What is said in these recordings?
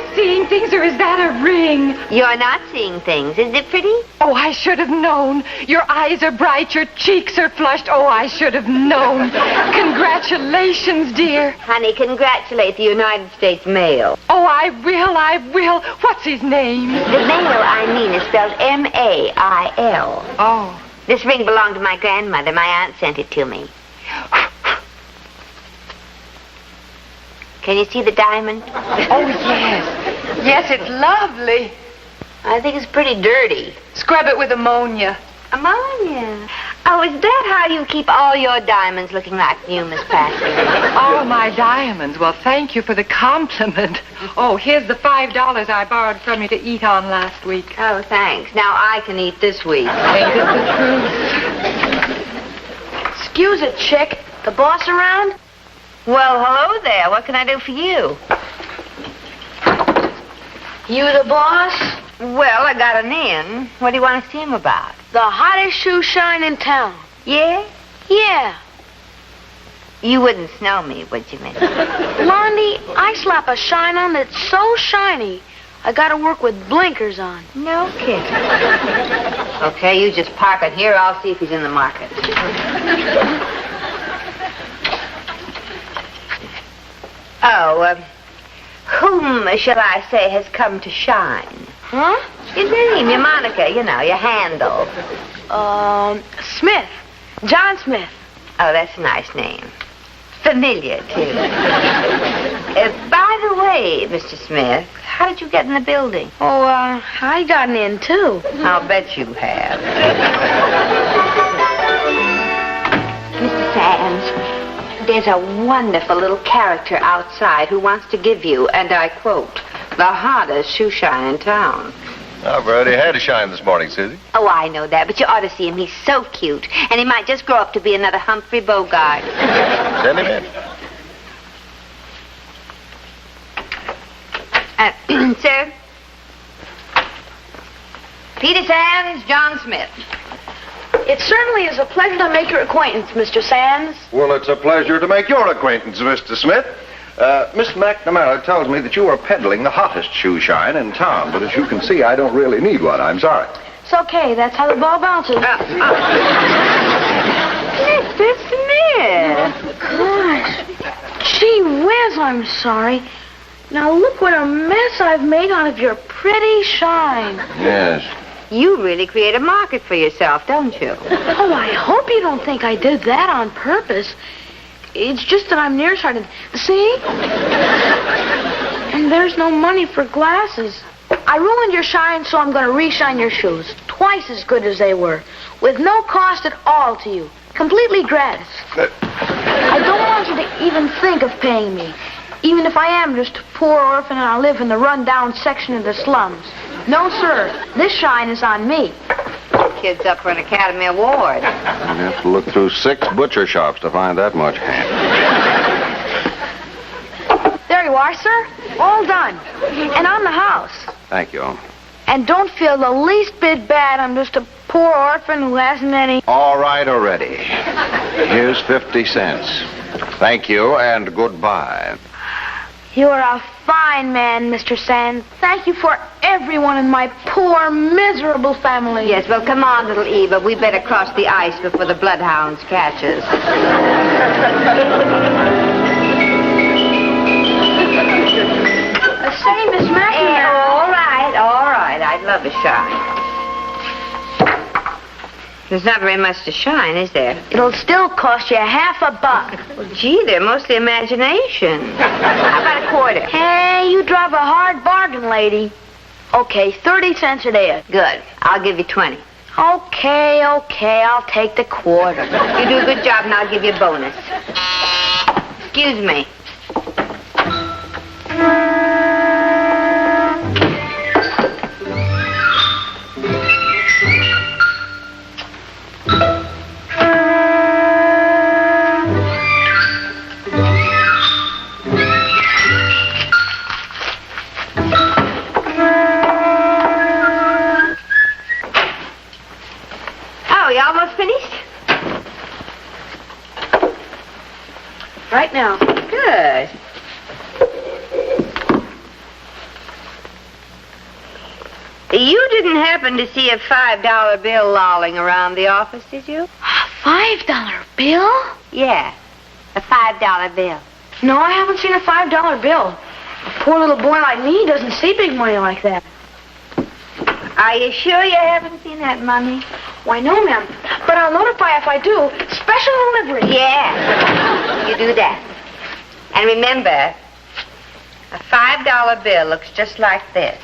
I seeing things, or is that a ring? You're not seeing things. Is it pretty? Oh, I should have known. Your eyes are bright, your cheeks are flushed. Oh, I should have known. Congratulations, dear. Honey, congratulate the United States mail. Oh, I will. What's his name? The mail, I mean, is spelled M-A-I-L. Oh. This ring belonged to my grandmother. My aunt sent it to me. Can you see the diamond? Oh, yes. Yes, it's lovely. I think it's pretty dirty. Scrub it with ammonia. Ammonia? Oh, is that how you keep all your diamonds looking like new, Miss Patsy? All my diamonds. Well, thank you for the compliment. Oh, here's the $5 I borrowed from you to eat on last week. Oh, thanks. Now I can eat this week. Ain't it the truth? Excuse it, chick. The boss around? Well, hello there. What can I do for you? You the boss? Well, I got an in. What do you want to see him about? The hottest shoe shine in town. Yeah? Yeah. You wouldn't snow me, would you, Miss? Blondie, I slap a shine on that's so shiny, I gotta work with blinkers on. No kidding. Okay, you just park it here. I'll see if he's in the market. Oh, whom shall I say has come to shine? Huh? Your name, your moniker, you know, your handle. Smith. John Smith. Oh, that's a nice name. Familiar, too. By the way, Mr. Smith, how did you get in the building? Oh, I got an in, too. I'll bet you have. Mr. Sands, there's a wonderful little character outside who wants to give you, and I quote, the hottest shoe shine in town. I've already had a shine this morning, Susie. Oh, I know that, but you ought to see him. He's so cute, and he might just grow up to be another Humphrey Bogart. Send him in. Sir? Peter Sands, John Smith. It certainly is a pleasure to make your acquaintance, Mr. Sands. Well, it's a pleasure to make your acquaintance, Mr. Smith. Miss McNamara tells me that you are peddling the hottest shoe shine in town, but as you can see, I don't really need one. I'm sorry. It's okay. That's how the ball bounces. Mr. Smith. Gosh. Gee whiz, I'm sorry. Now look what a mess I've made out of your pretty shine. Yes. You really create a market for yourself, don't you? Oh, I hope you don't think I did that on purpose. It's just that I'm nearsighted. See? And there's no money for glasses. I ruined your shine, so I'm going to re-shine your shoes. Twice as good as they were. With no cost at all to you. Completely gratis. I don't want you to even think of paying me. Even if I am just a poor orphan and I live in the run-down section of the slums. No, sir. This shine is on me. Kid's up for an Academy Award. You'd have to look through 6 butcher shops to find that much hand. There you are, sir. All done. And on the house. Thank you. And don't feel the least bit bad. I'm just a poor orphan who hasn't any... All right already. Here's 50 cents. Thank you and goodbye. You are a fine man, Mr. Sands. Thank you for everyone in my poor, miserable family. Yes, well, come on, little Eva. We better cross the ice before the bloodhounds catch us. Say, Miss McNamara. All right. I'd love a shine. There's not very much to shine, is there? It'll still cost you $50. Well, gee, they're mostly imagination. How about a quarter? Hey, you drive a hard bargain, lady. Okay, 30 cents a day. Good. I'll give you 20. Okay, I'll take the quarter. You do a good job, and I'll give you a bonus. Excuse me. Right now. Good. You didn't happen to see a $5 bill lolling around the office, did you? A $5 bill? Yeah, a $5 bill. No, I haven't seen a $5 bill. A poor little boy like me doesn't see big money like that. Are you sure you haven't seen that money? Why, no, ma'am. But I'll notify if I do. Special delivery. Yeah, you do that. And remember, a $5 bill looks just like this.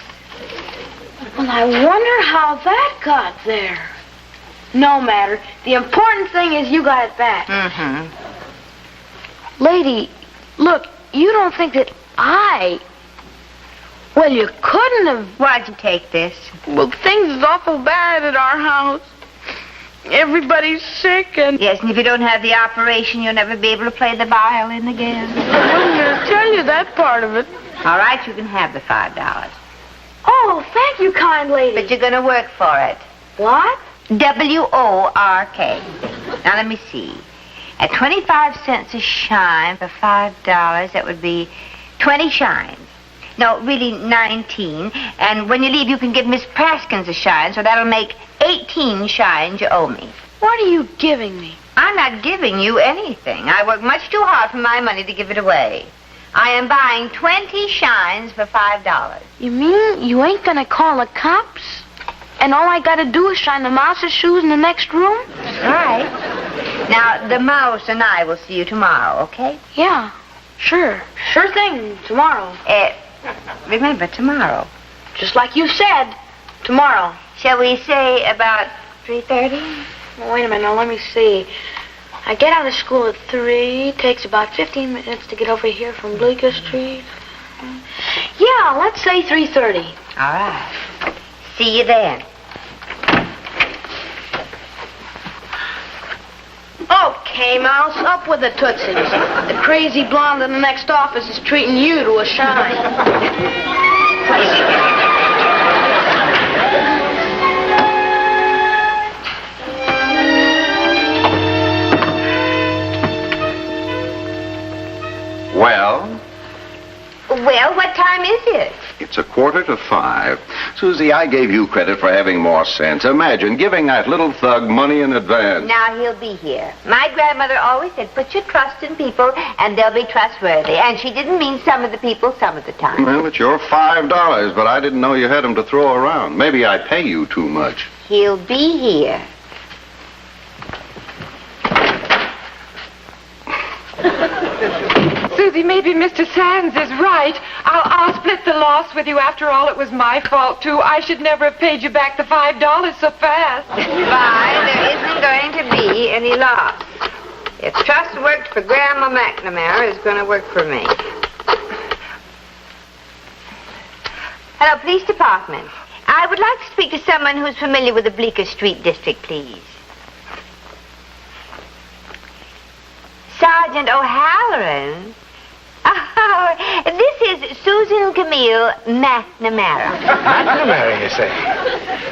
Well, I wonder how that got there. No matter. The important thing is you got it back. Mm-hmm. Lady, look, you don't think that Well, you couldn't have... Why'd you take this? Well, things is awful bad at our house. Everybody's sick and... Yes, and if you don't have the operation, you'll never be able to play the violin again. I wasn't going to tell you that part of it. All right, you can have the $5. Oh, thank you, kind lady. But you're going to work for it. What? W-O-R-K. Now, let me see. At 25 cents a shine for $5, that would be 20 shines. No, really 19. And when you leave, you can give Miss Praskins a shine, so that'll make 18 shines you owe me. What are you giving me? I'm not giving you anything. I work much too hard for my money to give it away. I am buying 20 shines for $5. You mean you ain't gonna call the cops? And all I gotta do is shine the mouse's shoes in the next room? That's right. Now, the mouse and I will see you tomorrow, okay? Yeah, sure. Sure thing, tomorrow. Remember, tomorrow. Just like you said, tomorrow. Shall we say about 3:30? Well, wait a minute, now let me see. I get out of school at 3. Takes about 15 minutes to get over here from Bleeker Street. Yeah, let's say 3:30. All right. See you then. Okay, Mouse, up with the tootsies. The crazy blonde in the next office is treating you to a shine. Well, what time is it? It's 4:45. Susie, I gave you credit for having more sense. Imagine giving that little thug money in advance. Now he'll be here. My grandmother always said, put your trust in people and they'll be trustworthy. And she didn't mean some of the people some of the time. Well, it's your $5, but I didn't know you had them to throw around. Maybe I pay you too much. He'll be here. Susie, maybe Mr. Sands is right. I'll split the loss with you. After all, it was my fault, too. I should never have paid you back the $5 so fast. Fine, there isn't going to be any loss. If trust worked for Grandma McNamara, it's going to work for me. Hello, police department. I would like to speak to someone who's familiar with the Bleeker Street district, please. Sergeant O'Halloran? Oh, this is Susan Camille McNamara. McNamara, you say?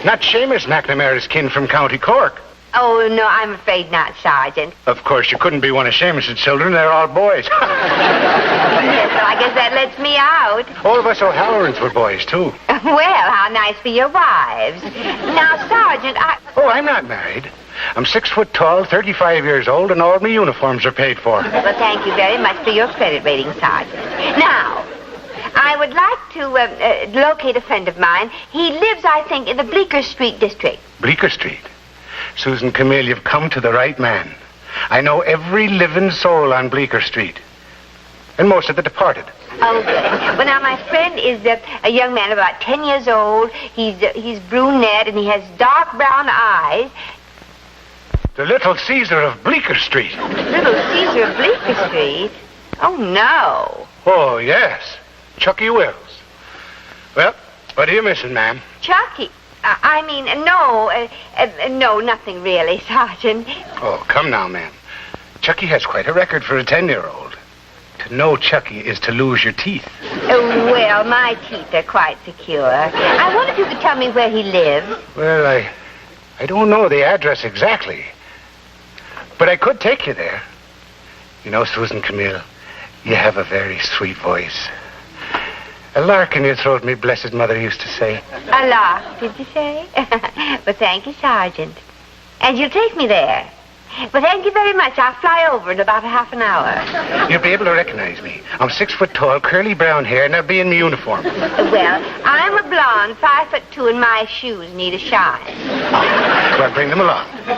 Not Seamus McNamara's kin from County Cork. Oh, no, I'm afraid not, Sergeant. Of course, you couldn't be one of Seamus's children. They're all boys. Yes, well, I guess that lets me out. All of us O'Hallorans were boys, too. Well, how nice for your wives. Now, Sergeant, Oh, I'm not married. I'm 6 foot tall, 35 years old, and all my uniforms are paid for. Well, thank you very much for your credit rating, Sergeant. Now, I would like to locate a friend of mine. He lives, I think, in the Bleeker Street district. Bleeker Street? Susan Camille, you've come to the right man. I know every living soul on Bleeker Street. And most of the departed. Oh, good. Well, now, my friend is a young man about 10 years old. He's brunette, and he has dark brown eyes. The Little Caesar of Bleeker Street. Little Caesar of Bleeker Street? Oh, no. Oh, yes. Chucky Wills. Well, what are you missing, ma'am? Chucky? No, nothing really, Sergeant. Oh, come now, ma'am. Chucky has quite a record for a 10-year-old. To know Chucky is to lose your teeth. Oh, well, my teeth are quite secure. I wonder if you could tell me where he lives. Well, I don't know the address exactly. But I could take you there. You know, Susan Camille, you have a very sweet voice. A lark in your throat, me blessed mother used to say. A lark, did you say? Well, thank you, Sergeant. And you'll take me there. Well, thank you very much. I'll fly over in about a half an hour. You'll be able to recognize me. I'm 6 foot tall, curly brown hair, and I'll be in my uniform. Well, I'm a blonde, 5'2", and my shoes need a shine. Well, bring them along. The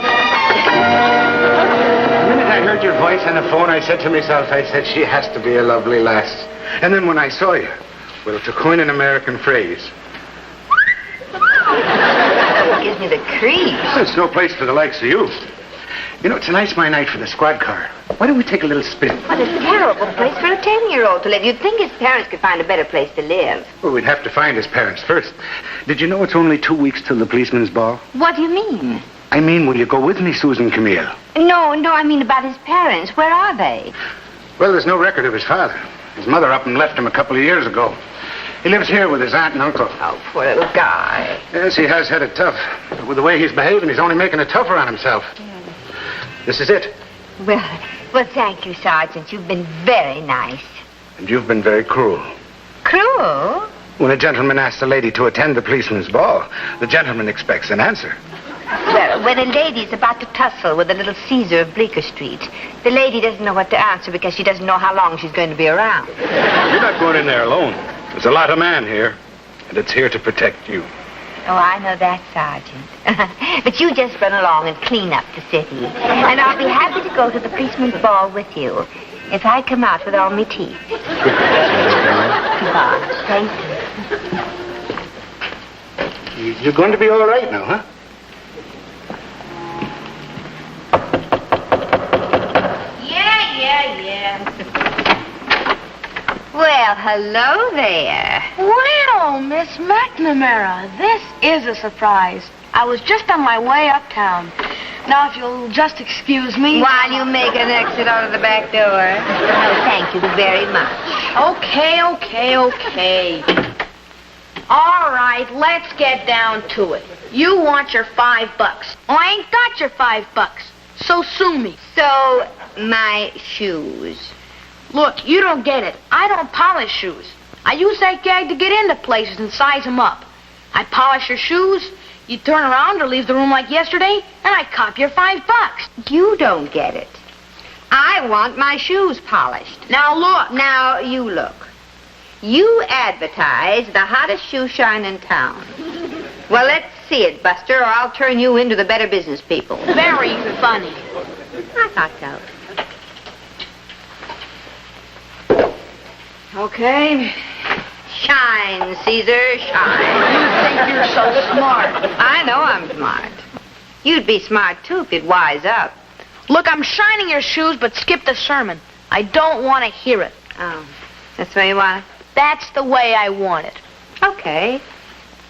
minute I heard your voice on the phone, I said to myself, she has to be a lovely lass. And then when I saw you, well, to coin an American phrase. It gives me the creeps. Well, it's no place for the likes of you. You know, tonight's my night for the squad car. Why don't we take a little spin? What a terrible place for a 10-year-old to live. You'd think his parents could find a better place to live. Well, we'd have to find his parents first. Did you know it's only 2 weeks till the policeman's ball? What do you mean? I mean, will you go with me, Susan Camille? No, I mean about his parents. Where are they? Well, there's no record of his father. His mother up and left him a couple of years ago. He lives here with his aunt and uncle. Oh, poor little guy. Yes, he has had it tough. But with the way he's behaving, he's only making it tougher on himself. This is it. Well, thank you, Sergeant. You've been very nice. And you've been very cruel. Cruel? When a gentleman asks a lady to attend the policeman's ball, the gentleman expects an answer. Well, when a lady's about to tussle with a little Caesar of Bleeker Street, the lady doesn't know what to answer because she doesn't know how long she's going to be around. You're not going in there alone. There's a lot of man here, and it's here to protect you. Oh, I know that, Sergeant. But you just run along and clean up the city. And I'll be happy to go to the policeman's ball with you if I come out with all my teeth. Goodbye. Thank you. You're going to be all right now, huh? Yeah. Well, hello there. Well, Miss McNamara, this is a surprise. I was just on my way uptown. Now, if you'll just excuse me... While you make an exit out of the back door. No, thank you very much. Okay. All right, let's get down to it. You want your $5. Oh, I ain't got your $5. So sue me. So, my shoes. Look, you don't get it. I don't polish shoes. I use that gag to get into places and size them up. I polish your shoes, you turn around or leave the room like yesterday, and I cop your $5. You don't get it. I want my shoes polished. Now look. Now you look. You advertise the hottest shoe shine in town. Well, let's see it, Buster, or I'll turn you into the Better Business people. Very funny. I thought so. Okay. Shine, Caesar, shine. You think you're so smart. I know I'm smart. You'd be smart, too, if you'd wise up. Look, I'm shining your shoes, but skip the sermon. I don't want to hear it. Oh, that's the way you want it? That's the way I want it. Okay.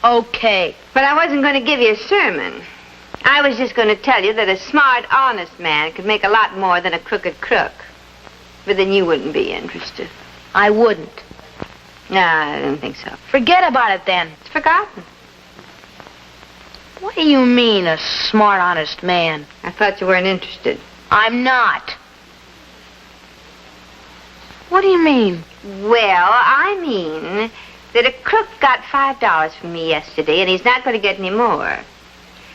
Okay. But I wasn't going to give you a sermon. I was just going to tell you that a smart, honest man could make a lot more than a crooked crook. But then you wouldn't be interested. I wouldn't. No, I don't think so. Forget about it, then. It's forgotten. What do you mean, a smart, honest man? I thought you weren't interested. I'm not. What do you mean? Well, I mean that a crook got $5 from me yesterday, and he's not going to get any more.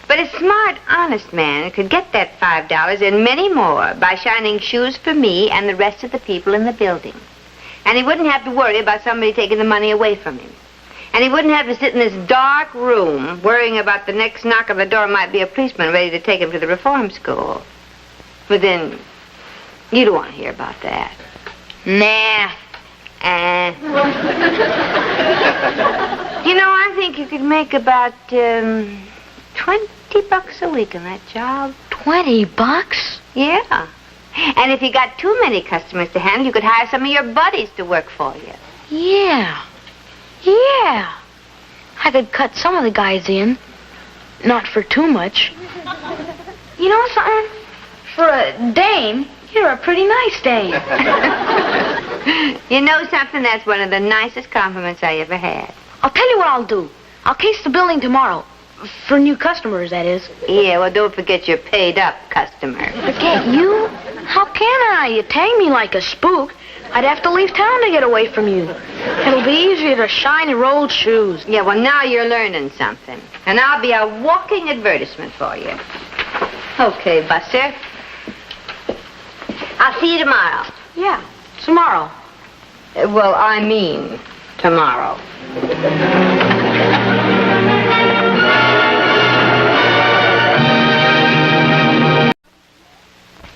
But a smart, honest man could get that $5 and many more by shining shoes for me and the rest of the people in the building. And he wouldn't have to worry about somebody taking the money away from him. And he wouldn't have to sit in this dark room worrying about the next knock on the door might be a policeman ready to take him to the reform school. But then, you don't want to hear about that. Nah. You know, I think you could make about, $20 a week on that job. $20? Yeah. And if you got too many customers to handle, you could hire some of your buddies to work for you. Yeah. I could cut some of the guys in. Not for too much. You know something? For a dame, you're a pretty nice dame. You know something? That's one of the nicest compliments I ever had. I'll tell you what I'll do. I'll case the building tomorrow. For new customers, that is. Yeah, well, don't forget your paid-up customer. Forget you? How can I? You tag me like a spook. I'd have to leave town to get away from you. It'll be easier to shine your old shoes. Yeah, well, now you're learning something. And I'll be a walking advertisement for you. Okay, Buster. I'll see you tomorrow. Yeah, tomorrow. Well, I mean tomorrow.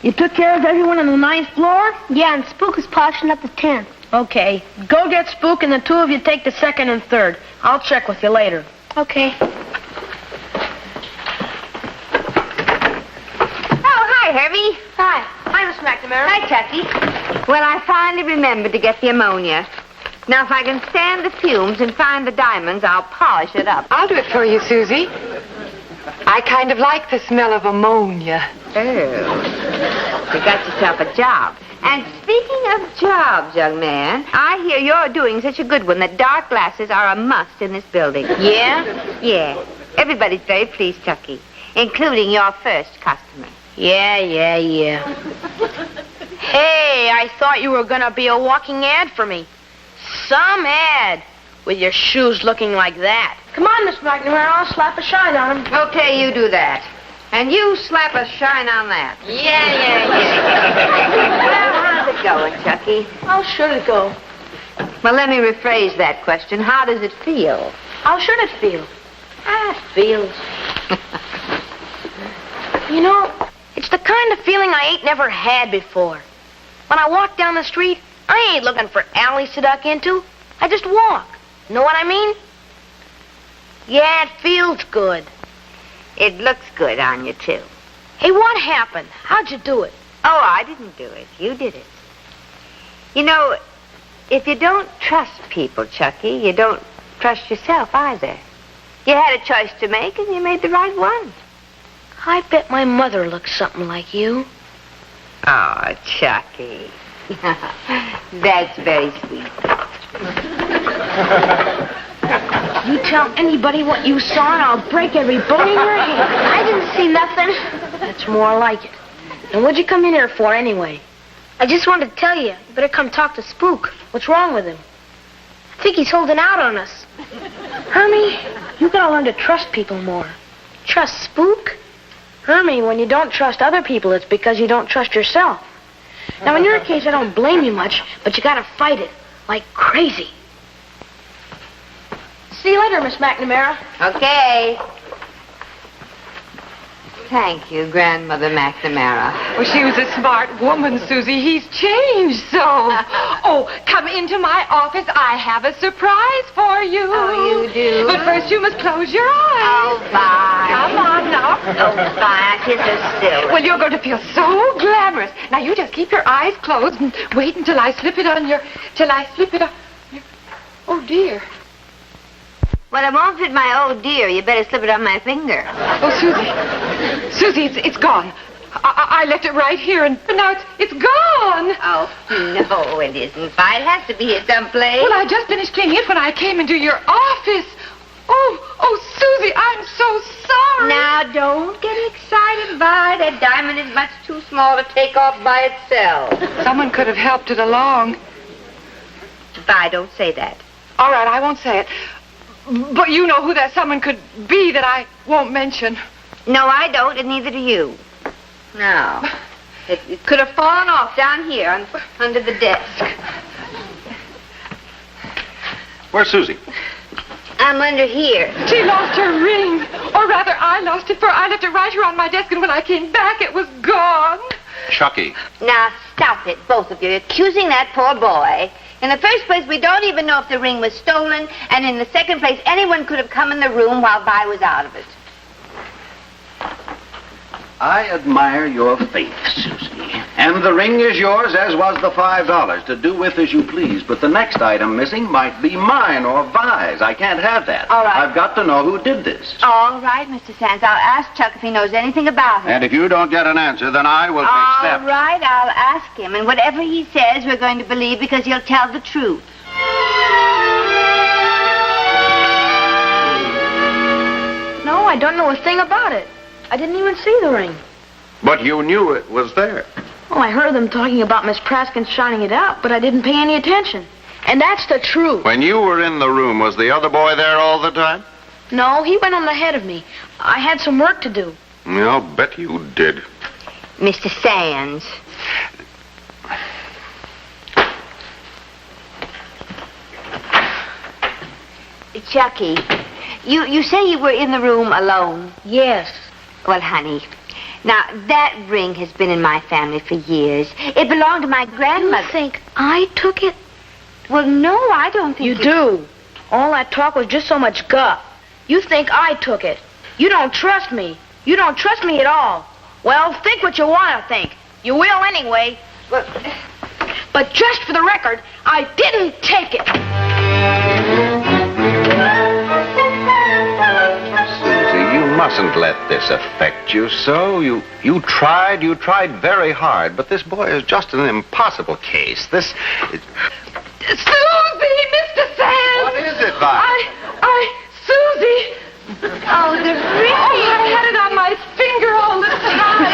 You took care of everyone on the 9th floor? Yeah, and Spook is polishing up the 10th. Okay. Go get Spook and the two of you take the 2nd and 3rd. I'll check with you later. Okay. Oh, hi, Herbie. Hi. Hi, Miss McNamara. Hi, Chucky. Well, I finally remembered to get the ammonia. Now, if I can stand the fumes and find the diamonds, I'll polish it up. I'll do it for you, Susie. I kind of like the smell of ammonia. Oh. You got yourself a job. And speaking of jobs, young man, I hear you're doing such a good one that dark glasses are a must in this building. Yeah? Yeah. Everybody's very pleased, Chucky, including your first customer. Yeah. Hey, I thought you were going to be a walking ad for me. Some ad. With your shoes looking like that. Come on, Miss McNamara, I'll slap a shine on them. Okay, you do that. And you slap a shine on that. Yeah. Well, how's it going, Chucky? How should it go? Well, let me rephrase that question. How does it feel? How should it feel? It feels. You know, it's the kind of feeling I ain't never had before. When I walk down the street, I ain't looking for alleys to duck into. I just walk. Know what I mean? Yeah, it feels good. It looks good on you, too. Hey, what happened? How'd you do it? Oh, I didn't do it. You did it. You know, if you don't trust people, Chucky, you don't trust yourself either. You had a choice to make, and you made the right one. I bet my mother looks something like you. Oh, Chucky. That's very sweet. You tell anybody what you saw, and I'll break every bone in your head. I didn't see nothing. That's more like it. And what'd you come in here for, anyway? I just wanted to tell you. You better come talk to Spook. What's wrong with him? I think he's holding out on us. Hermie, you gotta learn to trust people more. Trust Spook? Hermie, when you don't trust other people, it's because you don't trust yourself. Now, in your case, I don't blame you much, but you gotta fight it like crazy. See you later, Miss McNamara. Okay. Thank you, Grandmother McNamara. Well, she was a smart woman, Susie. He's changed so. Oh, come into my office. I have a surprise for you. Oh, you do? But first you must close your eyes. Oh, bye. Come on now. Oh, bye. I kiss her still. Well, you're going to feel so glamorous. Now, you just keep your eyes closed and wait until I slip it on your... Oh, dear. Well, it won't fit my old dear. You better slip it on my finger. Oh, Susie, it's gone. I left it right here, and now it's gone. Oh, no, it isn't. It has to be here someplace. Well, I just finished cleaning it when I came into your office. Oh, Susie, I'm so sorry. Now, don't get excited, Vi. That diamond is much too small to take off by itself. Someone could have helped it along. Vi, don't say that. All right, I won't say it. But you know who that someone could be that I won't mention. No, I don't, and neither do you. No. It could have fallen off down here under the desk. Where's Susie? I'm under here. She lost her ring. Or rather, I lost it, for I left it right here on my desk, and when I came back, it was gone. Chucky. Now, stop it, both of you, accusing that poor boy. In the first place, we don't even know if the ring was stolen, and in the second place, anyone could have come in the room while Vi was out of it. I admire your faith, Susie. And the ring is yours, as was the $5, to do with as you please. But the next item missing might be mine or Vi's. I can't have that. All right. I've got to know who did this. All right, Mr. Sands. I'll ask Chuck if he knows anything about it. And if you don't get an answer, then I will take steps. All right, I'll ask him. And whatever he says, we're going to believe because he'll tell the truth. No, I don't know a thing about it. I didn't even see the ring. But you knew it was there. Well, I heard them talking about Miss Praskins shining it out, but I didn't pay any attention. And that's the truth. When you were in the room, was the other boy there all the time? No, he went on ahead of me. I had some work to do. I'll bet you did. Mr. Sands. Chucky, you say you were in the room alone? Yes. Well, honey, now, that ring has been in my family for years. It belonged to my grandmother. You think I took it? Well, no, I don't think You do. All that talk was just so much guff. You think I took it. You don't trust me. You don't trust me at all. Well, think what you want to think. You will anyway. But just for the record, I didn't take it. Susie, you mustn't let this affect you so. You tried very hard, but this boy is just an impossible case. Susie, Mr. Sands! What is it, Vi? Susie! Oh, the ring! Oh, I had it on my finger all the time.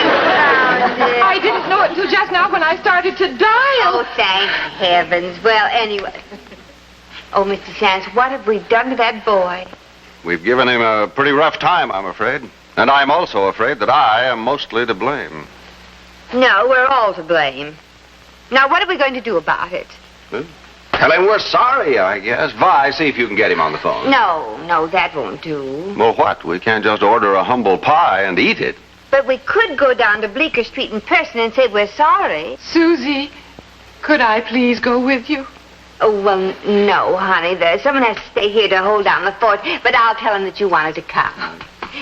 I didn't know it until just now when I started to dial. Oh, thank heavens. Well, anyway. Oh, Mr. Sands, what have we done to that boy? We've given him a pretty rough time, I'm afraid. And I'm also afraid that I am mostly to blame. No, we're all to blame. Now, what are we going to do about it? Tell him we're sorry, I guess. Vi, see if you can get him on the phone. No, that won't do. Well, what? We can't just order a humble pie and eat it. But we could go down to Bleeker Street in person and say we're sorry. Susie, could I please go with you? Oh, well, no, honey. Someone has to stay here to hold down the fort, but I'll tell him that you wanted to come.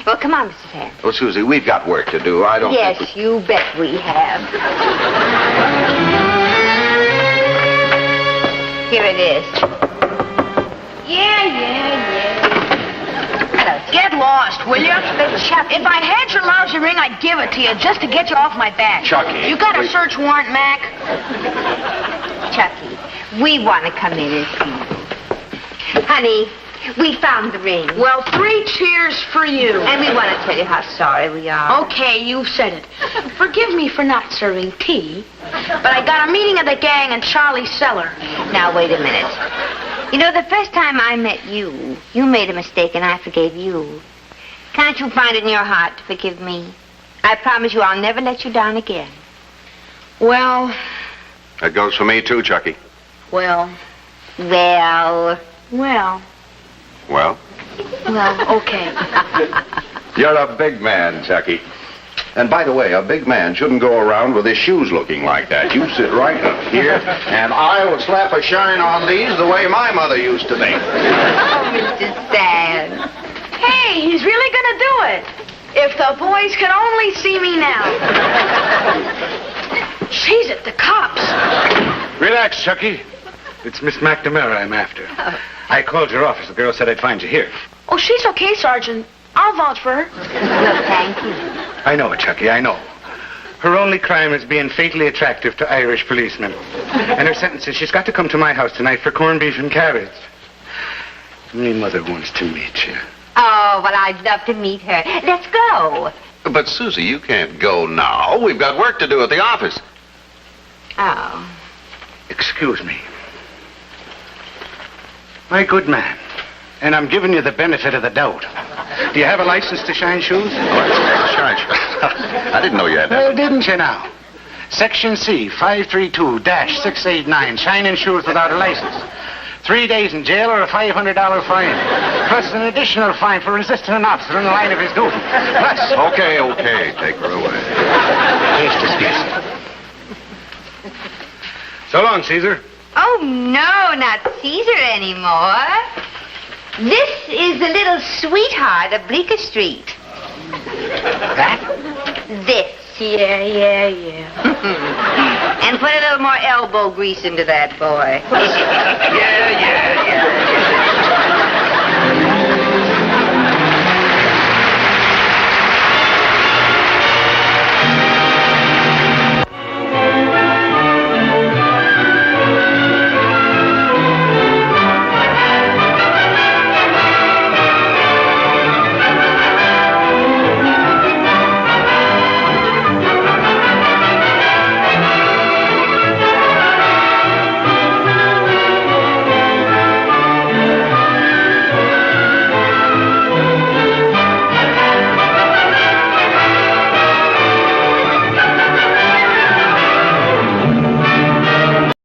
Well, come on, Mr. Sands. Well, Susie, we've got work to do. I don't Yes, think you bet we have. Here it is. Yeah. Get lost, will you? Chucky. If I had your lousy ring, I'd give it to you just to get you off my back. Chucky. You got a search warrant, Mac? Chucky, we want to come in and see you. Honey, we found the ring. Well, 3 cheers for you. And we want to tell you how sorry we are. Okay, you've said it. Forgive me for not serving tea, but I got a meeting of the gang in Charlie's cellar. Now, wait a minute. You know, the first time I met you, you made a mistake and I forgave you. Can't you find it in your heart to forgive me? I promise you I'll never let you down again. Well, That goes for me, too, Chucky. Well, okay. You're a big man, Chucky. And by the way, a big man shouldn't go around with his shoes looking like that. You sit right up here, and I will slap a shine on these the way my mother used to make. Oh, Mr. Sands. Hey, he's really gonna do it. If the boys could only see me now. She's at the cops. Relax, Chucky. It's Miss McNamara I'm after. I called your office. The girl said I'd find you here. Oh, she's okay, Sergeant. I'll vouch for her. No, thank you. I know it, Chucky, I know. Her only crime is being fatally attractive to Irish policemen. And her sentence is she's got to come to my house tonight for corned beef and carrots. My mother wants to meet you. Oh, well, I'd love to meet her. Let's go. But, Susie, you can't go now. We've got work to do at the office. Oh. Excuse me. My good man, and I'm giving you the benefit of the doubt. Do you have a license to shine shoes? Shine. I didn't know you had that. Well, didn't you now? Section C, 532-689, shining shoes without a license. 3 days in jail or a $500 fine. Plus an additional fine for resisting an officer in the line of his duty. Plus... Okay, take her away. Case dismissed. So long, Caesar. Oh, no, not Caesar anymore. This is the little sweetheart of Bleeker Street. That? This. Yeah. And put a little more elbow grease into that boy. Yeah,